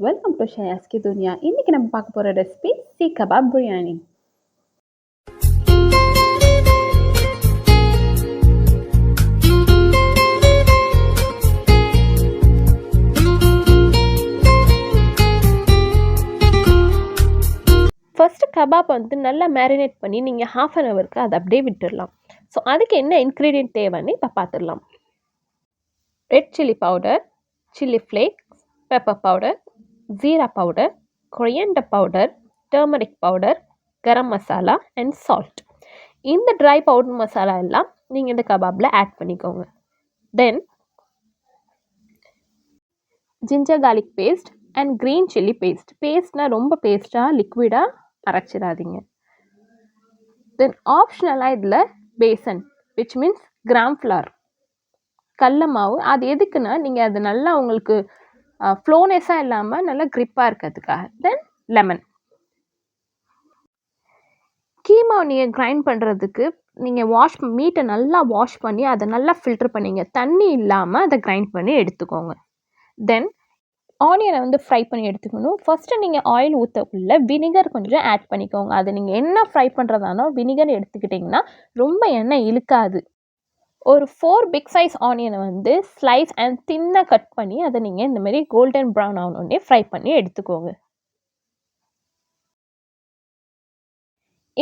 Welcome to ஷயாஸ்கி துனியா. இன்னைக்கு நம்ம பார்க்க போகிற ரெசிபி சீக் கபாப் பிரியாணி. ஃபஸ்ட்டு கபாப் வந்து நல்லா மேரினேட் பண்ணி நீங்கள் 1/2 ஹவருக்கு அதை அப்படியே விட்டுடலாம். ஸோ அதுக்கு என்ன இன்க்ரீடியன்ட் தேவைன்னு இப்போ பார்த்துடலாம். Red chilli powder, chilli flakes, pepper powder, jeera powder, coriander powder, turmeric powder, garam masala and salt. இந்த ட்ரை பவுடர் மசாலா எல்லாம் நீங்கள் இந்த கபாபில் ஆட் பண்ணிக்கோங்க. Then ginger garlic paste and green chilli paste. பேஸ்ட்னால் ரொம்ப பேஸ்ட்டாக லிக்விடாக அரைச்சிடாதீங்க. தென் ஆப்ஷனலாக இதில் besan which means gram flour, கடல மாவு. அது எதுக்குன்னா நீங்கள் அது நல்லா உங்களுக்கு ஃப்ளோனஸாக இல்லாமல் நல்லா க்ரிப்பாக இருக்கிறதுக்காக. தென் லெமன். கீமாவை நீங்கள் கிரைண்ட் பண்ணுறதுக்கு நீங்கள் மீட்டை நல்லா வாஷ் பண்ணி அதை நல்லா ஃபில்டர் பண்ணிங்க. தண்ணி இல்லாமல் அதை கிரைண்ட் பண்ணி எடுத்துக்கோங்க. தென் ஆனியனை வந்து ஃப்ரை பண்ணி எடுத்துக்கணும். ஃபஸ்ட்டு நீங்கள் ஆயில் ஊற்றக்குள்ள வினிகர் கொஞ்சம் ஆட் பண்ணிக்கோங்க. அது நீங்கள் என்ன ஃப்ரை பண்ணுறதானோ வினிகர் எடுத்துக்கிட்டிங்கன்னா ரொம்ப எண்ணெய் இழுக்காது. ஒரு 4 பிக் சைஸ் ஆனியனை வந்து ஸ்லைஸ் அண்ட் தின்னாக கட் பண்ணி அதை நீங்கள் இந்தமாரி கோல்டன் ப்ரௌன் ஆனோடனே ஃப்ரை பண்ணி எடுத்துக்கோங்க.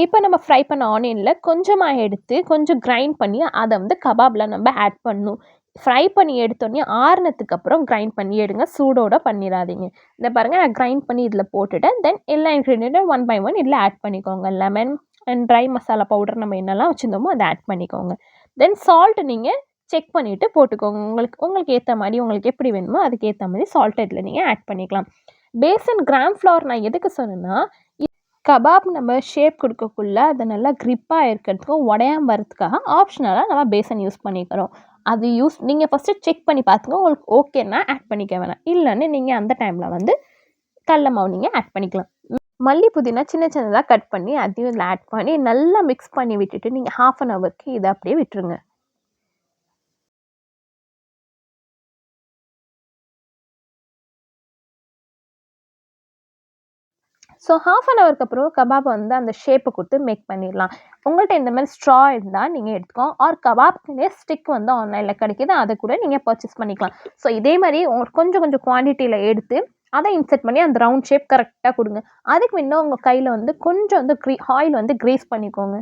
இப்போ நம்ம ஃப்ரை பண்ண ஆனியனில் கொஞ்சமாக எடுத்து கொஞ்சம் கிரைண்ட் பண்ணி அதை வந்து கபாபில் நம்ம ஆட் பண்ணணும். ஃப்ரை பண்ணி எடுத்தோடனே ஆறுனதுக்கு அப்புறம் கிரைண்ட் பண்ணி எடுங்க. சூடோடு பண்ணிடாதீங்க. இந்த பாருங்கள், நான் கிரைண்ட் பண்ணி இதில் போட்டுட்டேன். தென் எல்லா இன்க்ரீடியண்ட்டும் 1 by 1 இதில் ஆட் பண்ணிக்கோங்க. Lemon and try masala powder நம்ம என்னெல்லாம் வச்சுருந்தோமோ அதை ஆட் பண்ணிக்கோங்க. தென் சால்ட்டு நீங்கள் செக் பண்ணிவிட்டு போட்டுக்கோங்க. உங்களுக்கு ஏற்ற மாதிரி, உங்களுக்கு எப்படி வேணுமோ அதுக்கு ஏற்ற மாதிரி சால்ட் இதில் நீங்கள் ஆட் பண்ணிக்கலாம். பேசன் கிராம் ஃப்ளவர் நான் எதுக்கு சொன்னேன்னா, கபாப் நம்ம ஷேப் கொடுக்கக்குள்ள அதை நல்லா க்ரிப்பாக இருக்கிறதுக்கும் உடையாமல் வரதுக்காக ஆப்ஷனலாக நம்ம பேசன் யூஸ் பண்ணிக்கிறோம். அது நீங்கள் ஃபஸ்ட்டு செக் பண்ணி பார்த்துங்க. உங்களுக்கு ஓகேன்னா ஆட் பண்ணிக்க வேணாம். இல்லைன்னு நீங்கள் அந்த டைமில் வந்து கடல மாவு நீங்கள் ஆட் பண்ணிக்கலாம். மல்லி புதினா சின்ன சின்னதாக கட் பண்ணி அதையும் இதில் ஆட் பண்ணி நல்லா மிக்ஸ் பண்ணி விட்டுட்டு நீங்கள் 1/2 ஹவருக்கு இதை அப்படியே விட்டுருங்க. ஸோ 1/2 ஹவருக்கு அப்புறம் கபாப் வந்து அந்த ஷேப்பை கொடுத்து மேக் பண்ணிடலாம். உங்கள்கிட்ட இந்த மாதிரி ஸ்ட்ரா இருந்தால் நீங்கள் எடுத்துக்கோங்க. ஆர் கபாப்க்குனே ஸ்டிக் வந்து ஆன்லைனில் கிடைக்கிது, அதை கூட நீங்கள் பர்ச்சேஸ் பண்ணிக்கலாம். ஸோ இதே மாதிரி உங்களுக்கு கொஞ்சம் கொஞ்சம் குவான்டிட்டியில் எடுத்து அதை இன்செர்ட் பண்ணி அந்த ரவுண்ட் ஷேப் கரெக்டாக கொடுங்க. அதுக்கு முன்ன உங்கள் கையில் வந்து கொஞ்சம் வந்து ஆயில் வந்து க்ரீஸ் பண்ணிக்கோங்க.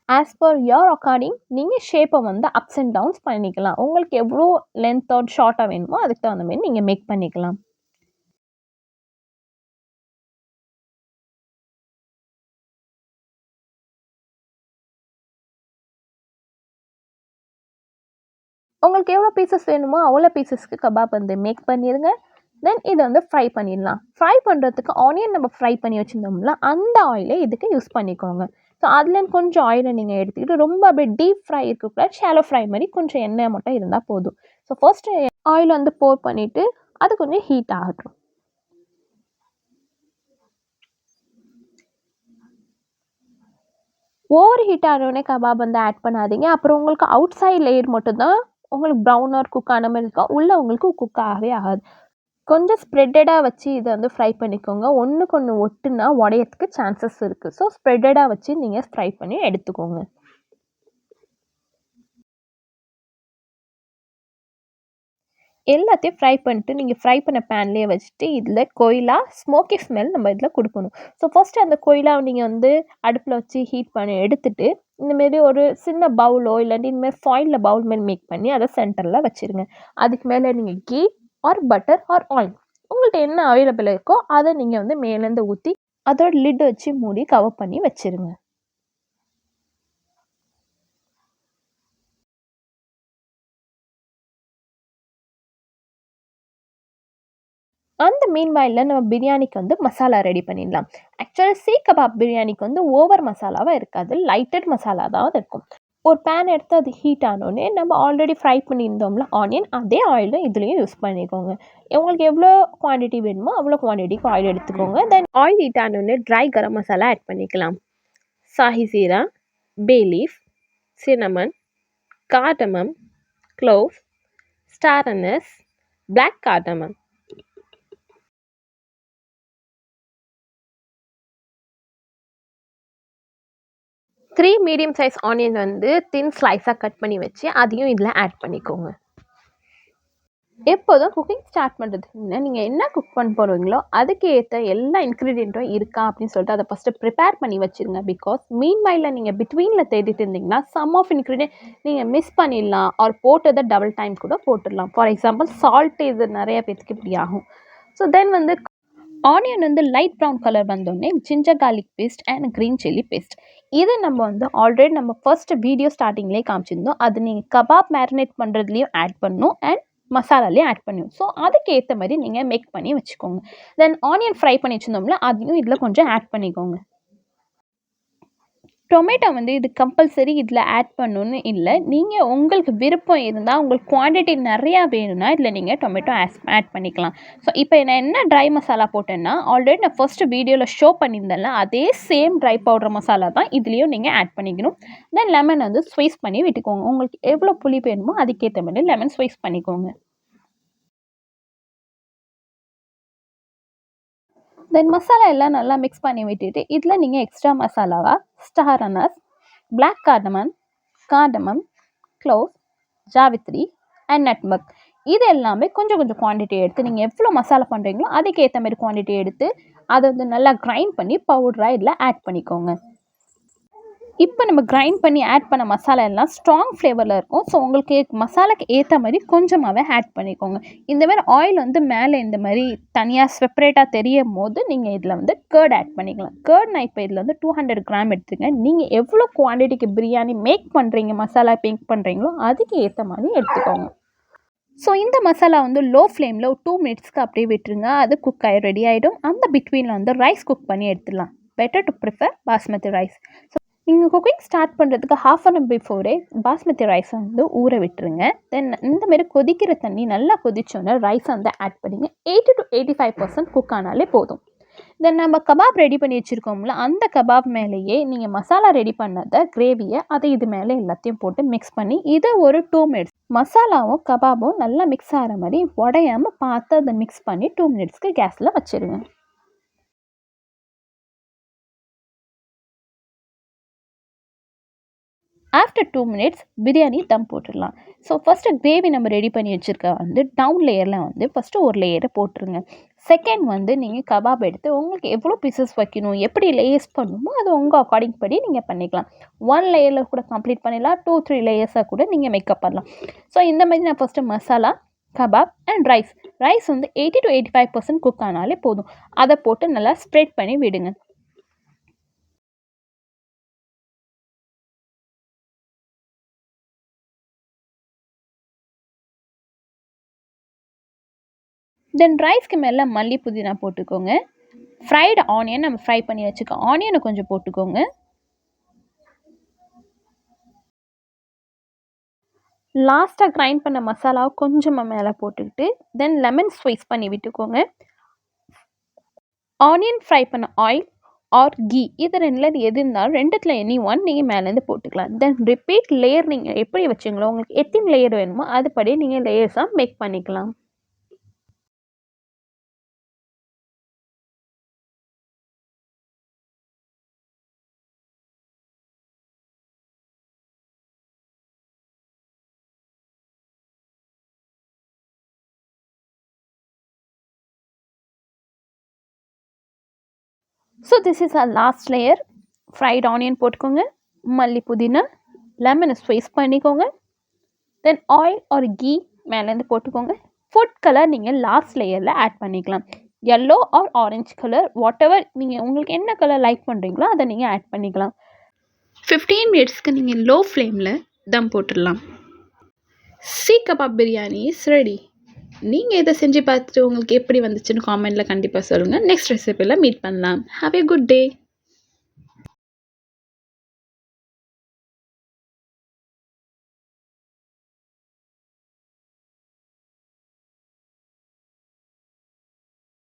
ஆஸ் பர் யோர் அக்கார்டிங் நீங்கள் ஷேப்பை வந்து அப்ஸ் அண்ட் டவுன்ஸ் பண்ணிக்கலாம். உங்களுக்கு எவ்வளோ லென்த் ஆர் ஷார்ட்டாக வேணுமோ அதுக்கு தகுந்த மாதிரி நீங்கள் மேக் பண்ணிக்கலாம். உங்களுக்கு எவ்வளோ பீசஸ் வேணுமோ அவ்வளோ பீசஸ்க்கு கபாப் வந்து மேக் பண்ணிடுங்க. தென் இதை வந்து ஃப்ரை பண்ணிடலாம். ஃப்ரை பண்ணுறதுக்கு ஆனியன் நம்ம ஃப்ரை பண்ணி வச்சுருந்தோம்ல, அந்த ஆயிலை இதுக்கு யூஸ் பண்ணிக்கோங்க. ஸோ அதுலேருந்து கொஞ்சம் ஆயிலை நீங்கள் எடுத்துக்கிட்டு ரொம்ப அப்படியே டீப் ஃப்ரை இருக்கக்கூடாது, ஷாலோ ஃப்ரை மாதிரி கொஞ்சம் எண்ணெய் மட்டும் இருந்தால் போதும். ஸோ ஃபர்ஸ்ட்டு ஆயில் வந்து போர் பண்ணிவிட்டு அது கொஞ்சம் ஹீட் ஆகட்டும். ஓவர் ஹீட் ஆனோடனே கபாப் வந்து ஆட் பண்ணாதீங்க. அப்புறம் உங்களுக்கு அவுட் சைட் லேயர் மட்டும்தான் உங்களுக்கு ப்ரௌன் ஆர் குக் ஆன மாதிரி இருக்கும். உள்ளே உங்களுக்கு குக் ஆகவே ஆகாது. கொஞ்சம் ஸ்ப்ரெட்டடாக வச்சு இதை வந்து ஃப்ரை பண்ணிக்கோங்க. ஒன்றுக்கு ஒன்று ஒட்டுனா உடையத்துக்கு சான்சஸ் இருக்குது. ஸோ ஸ்ப்ரெட்டடாக வச்சு நீங்கள் ஃப்ரை பண்ணி எடுத்துக்கோங்க. எல்லாத்தையும் ஃப்ரை பண்ணிட்டு நீங்கள் ஃப்ரை பண்ண பேன்லேயே வச்சுட்டு இதில் கொய்லா ஸ்மோக்கி ஸ்மெல் நம்ம இதில் கொடுக்கணும். ஸோ ஃபஸ்ட்டு அந்த கொய்லாவை நீங்கள் வந்து அடுப்பில் வச்சு ஹீட் பண்ணி எடுத்துகிட்டு இந்தமாரி ஒரு சின்ன பவுலோ இல்லாட்டி இந்தமாதிரி ஃபாயிலில் பவுல் மாதிரி மேக் பண்ணி அதை சென்டரில் வச்சுருங்க. அதுக்கு மேலே நீங்கள் ghee or butter or oil உங்கள்கிட்ட என்ன அவைலபிள் இருக்கோ அதை நீங்கள் வந்து மேலேருந்து ஊற்றி அதோட லிட் வச்சு மூடி கவர் பண்ணி வச்சுருங்க. அந்த மீன்வாயில் நம்ம பிரியாணிக்கு வந்து மசாலா ரெடி பண்ணிடலாம். ஆக்சுவலாக சீக் கபாப் பிரியாணிக்கு வந்து ஓவர் மசாலாவாக இருக்காது, லைட்டட் மசாலா தான் இருக்கும். ஒரு பேன் எடுத்து அது ஹீட் ஆனோடனே நம்ம ஆல்ரெடி ஃப்ரை பண்ணியிருந்தோம்ல ஆனியன், அதே ஆயிலும் இதுலேயும் யூஸ் பண்ணிக்கோங்க. உங்களுக்கு எவ்வளோ குவான்டிட்டி வேணுமோ அவ்வளோ குவான்டிட்டிக்கு ஆயில் எடுத்துக்கோங்க. தென் ஆயில் ஹீட் ஆனோடனே ட்ரை கரம் மசாலா ஆட் பண்ணிக்கலாம். Shahi jeera, bay leaf, cinnamon, cardamom, clove, star anise, black cardamom. 3 medium size onion வந்து தின் ஸ்லைஸாக கட் பண்ணி வச்சு அதையும் இதில் ஆட் பண்ணிக்கோங்க. எப்போதும் குக்கிங் ஸ்டார்ட் பண்ணுறதுக்கு முன்னே நீங்கள் என்ன குக் பண்ண போகிறீங்களோ அதுக்கு ஏற்ற எல்லா இன்க்ரீடியண்ட்டும் இருக்கா அப்படின்னு சொல்லிட்டு அதை ஃபஸ்ட்டு ப்ரிப்பேர் பண்ணி வச்சுருங்க. பிகாஸ் மீன்வைலில் நீங்கள் பிட்வீனில் தேடிட்டு இருந்தீங்கன்னா சம் ஆஃப் இன்க்ரீடியன்ட் நீங்கள் மிஸ் பண்ணிடலாம் ஆர் போட்டதை டபுள் டைம் கூட போட்டுடலாம். ஃபார் எக்ஸாம்பிள் சால்ட் இது நிறைய பேருக்கு இப்படி ஆகும். ஸோ தென் வந்து ஆனியன் வந்து லைட் ப்ரௌன் கலர் வந்தோடனே ginger garlic paste and green chilli paste இது நம்ம வந்து ஆல்ரெடி நம்ம ஃபர்ஸ்ட் வீடியோ ஸ்டார்டிங்லேயே காமிச்சிருந்தோம். அது நீங்கள் கபாப் மேரினேட் பண்ணுறதுலையும் ஆட் பண்ணணும் அண்ட் மசாலாலேயும் ஆட் பண்ணிடும். ஸோ அதுக்கு ஏற்ற மாதிரி நீங்கள் மேக் பண்ணி வச்சுக்கோங்க. தென் ஆனியன் ஃப்ரை பண்ணி வச்சுருந்தோம்ல அதையும் இதில் கொஞ்சம் ஆட் பண்ணிக்கோங்க. டொமேட்டோ வந்து இது கம்பல்சரி இதில் ஆட் பண்ணணுன்னு இல்லை. நீங்கள் உங்களுக்கு விருப்பம் இருந்தால் உங்களுக்கு குவான்டிட்டி நிறையா வேணும்னா இதில் நீங்கள் டொமேட்டோ ஆட் பண்ணிக்கலாம். ஸோ இப்போ நான் என்ன ட்ரை மசாலா போட்டேன்னா ஆல்ரெடி நான் ஃபஸ்ட்டு வீடியோவில் ஷோ பண்ணியிருந்தேன்ல அதே சேம் ட்ரை பவுடர் மசாலா தான் இதுலேயும் நீங்கள் ஆட் பண்ணிக்கணும். தென் லெமன் வந்து ஸ்வைஸ் பண்ணி விட்டுக்கோங்க. உங்களுக்கு எவ்வளோ புளி வேணுமோ அதுக்கேற்ற மாதிரி லெமன் ஸ்வைஸ் பண்ணிக்கோங்க. தென் மசாலா எல்லாம் நல்லா மிக்ஸ் பண்ணி விட்டுட்டு இதில் நீங்கள் எக்ஸ்ட்ரா மசாலாவாக star anise, black cardamom, clove, javitri and nutmeg இது எல்லாமே கொஞ்சம் கொஞ்சம் குவான்டிட்டி எடுத்து நீங்கள் எவ்வளோ மசாலா பண்ணுறீங்களோ அதுக்கு ஏற்ற மாதிரி குவான்டிட்டி எடுத்து அதை வந்து நல்லா கிரைண்ட் பண்ணி பவுடராக இதில் ஆட் பண்ணிக்கோங்க. இப்போ நம்ம கிரைண்ட் பண்ணி ஆட் பண்ண மசாலா எல்லாம் ஸ்ட்ராங் ஃப்ளேவரில் இருக்கும். ஸோ உங்களுக்கு மசாலாக்கு ஏற்ற மாதிரி கொஞ்சமாகவே ஆட் பண்ணிக்கோங்க. இந்த மாதிரி ஆயில் வந்து மேலே இந்த மாதிரி தனியாக செப்பரேட்டாக தெரியும் போது நீங்கள் இதில் வந்து கர்ட் ஆட் பண்ணிக்கலாம். கர்ட் நான் இப்போ இதில் வந்து 200 கிராம் எடுத்துங்க. நீங்கள் எவ்வளோ குவான்டிட்டிக்கு பிரியாணி மேக் பண்ணுறீங்க மசாலா மேக் பண்ணுறீங்களோ அதுக்கு ஏற்ற மாதிரி எடுத்துக்கோங்க. ஸோ இந்த மசாலா வந்து லோ ஃப்ளேமில் 2 மினிட்ஸ்க்கு அப்படியே விட்டுருங்க. அது குக் ஆகி ரெடி ஆகிடும். அந்த பிட்வீனில் வந்து ரைஸ் குக் பண்ணி எடுத்துடலாம். Better to prefer basmati rice. So நீங்கள் குக்கிங் ஸ்டார்ட் பண்ணுறதுக்கு 1/2 hour பிஃபோரே பாஸ்மதி ரைஸை வந்து ஊற விட்டுருங்க. தென் இந்தமாரி கொதிக்கிற தண்ணி நல்லா கொதிச்சோன்னே ரைஸை வந்து ஆட் பண்ணிங்க. 80 to 85% குக் ஆனாலே போதும். தென் நம்ம கபாப் ரெடி பண்ணி வச்சுருக்கோம்ல அந்த கபாப் மேலேயே நீங்கள் மசாலா ரெடி பண்ணதை கிரேவியை அதை இது மேலே எல்லாத்தையும் போட்டு மிக்ஸ் பண்ணி இதை ஒரு 2 minutes மசாலாவும் கபாபும் நல்லா மிக்ஸ் ஆகிற மாதிரி உடையாமல் பார்த்து அதை மிக்ஸ் பண்ணி 2 minutesக்கு கேஸில் வச்சுருங்க. ஆஃப்டர் 2 minutes பிரியாணி தம் போட்டுடலாம். ஸோ ஃபஸ்ட்டு கிரேவி நம்ம ரெடி பண்ணி வச்சுருக்க வந்து டவுன் லேயரில் வந்து ஃபஸ்ட்டு ஒரு லேயரை போட்டுருங்க. செகண்ட் வந்து நீங்கள் கபாப் எடுத்து உங்களுக்கு எவ்வளோ பீசஸ் வைக்கணும் எப்படி லேயர்ஸ் பண்ணணுமோ அது உங்கள் அக்கார்டிங் படி நீங்கள் பண்ணிக்கலாம். 1 லேயரில் கூட கம்ப்ளீட் பண்ணிடலாம். 2-3 லேயர்ஸாக கூட நீங்கள் மேக்கப் பண்ணலாம். ஸோ இந்த மாதிரி நான் first masala kebab and rise வந்து 80 to 85% குக் ஆனாலே போதும். அதை போட்டு நல்லா ஸ்ப்ரெட் பண்ணி விடுங்க. தென் ரைஸ்க்கு மேலே மல்லி புதினா போட்டுக்கோங்க. ஃப்ரைடு ஆனியன் நம்ம ஃப்ரை பண்ணி வச்சுக்க ஆனியனை கொஞ்சம் போட்டுக்கோங்க. லாஸ்ட்டாக கிரைண்ட் பண்ண மசாலாவை கொஞ்சமாக மேலே போட்டுக்கிட்டு தென் லெமன் ஸ்வைஸ் பண்ணி விட்டுக்கோங்க. ஆனியன் ஃப்ரை பண்ண ஆயில் ஆர் கீ இது ரெண்டில் எது இருந்தாலும் ரெண்டுத்தில் எனி ஒன் நீங்கள் மேலேருந்து போட்டுக்கலாம். தென் ரிப்பீட் லேயர் நீங்கள் எப்படி வச்சுங்களோ உங்களுக்கு எத்தனை லேயர் வேணுமோ அதுபடி நீங்கள் லேயர்ஸாக மேக் பண்ணிக்கலாம். So this is a last layer. Fried onion போட்டுக்கோங்க. மல்லி புதினா லெமனை ஸ்வைஸ் பண்ணிக்கோங்க. தென் ஆயில் ஆர் கீ மேலேருந்து போட்டுக்கோங்க. ஃபுட் கலர் நீங்கள் லாஸ்ட் லேயரில் ஆட் பண்ணிக்கலாம். yellow or orange colour whatever நீங்கள் உங்களுக்கு என்ன கலர் லைக் பண்ணுறீங்களோ அதை நீங்கள் ஆட் பண்ணிக்கலாம். 15 minutesக்கு நீங்கள் லோ ஃப்ளேமில் தம் போட்டுடலாம். Seekh kabab biryani is ready. நீங்கள் இதை செஞ்சு பார்த்துட்டு உங்களுக்கு எப்படி வந்துச்சுன்னு காமெண்ட்டில் கண்டிப்பாக சொல்லுங்கள். நெக்ஸ்ட் ரெசிபியில் மீட் பண்ணலாம். Have a good day.